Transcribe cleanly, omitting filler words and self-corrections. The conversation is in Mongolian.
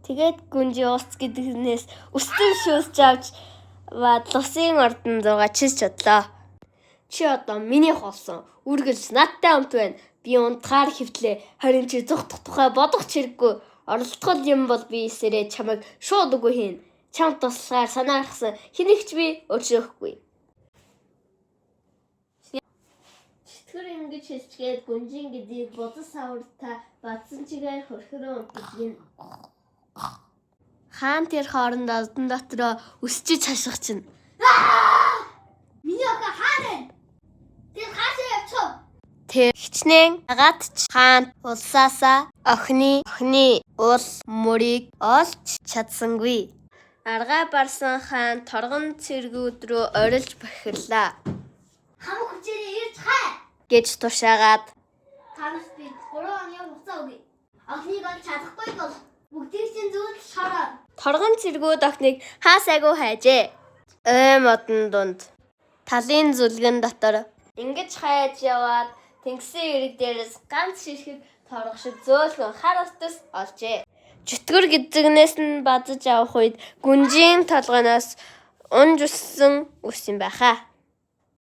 Тэгээд гүнжи ууц гэдгнээс өстөн шүүсч авч лусын ордон зугаа чилж бодлоо. Чи одоо минийх болсон. Үргэлж надтай хамт байна. Би унтахаар хэвтлээ. Харин чи зүхтах тухай бодох чирэггүй. Оролдох юм бол би эсрээ чамайг шууд үгүй хийн. Чамд туслахаар санаа гаргасан хэнийгч би өчрөхгүй. Читгэр ингэж хэлчихгээд гүнжин гэдгийг бодос савртаа бадсан чигээр хөрхөрөө унтгин. Хаан тэр хооронд алдан дотроо өсчиж хашгич чинь. Миний охин хаана вэ? Тэр хаашаа явчихв? Тэр хичнээн агатч хаан улсаасаа охины ул мөрийг олж чадсангүй. Аргаа барсан хаан торгон цэргүүд рүү орилж бахирлаа. Хамаг хүчээрээ ирж хай! Гэж тушаагаад Танаас би 3 оны хугацаа өгье. Охиныг олж чадахгүй бол бүгдийг чинь зүйл шороо. торгон цэргүүд охиныг хаасайгүй хайжээ. Модон дунд талын зүлгэн дотор ингэж хайж яваад тэнгисийн ирэг дээрээс ганц ширхэг торго шиг зөөлхөн хар устас олжээ. Чөтгөр гэдэгнээс нь бадаж авах үед гүнжийн толгоноос унж өссөн үс юм байхаа.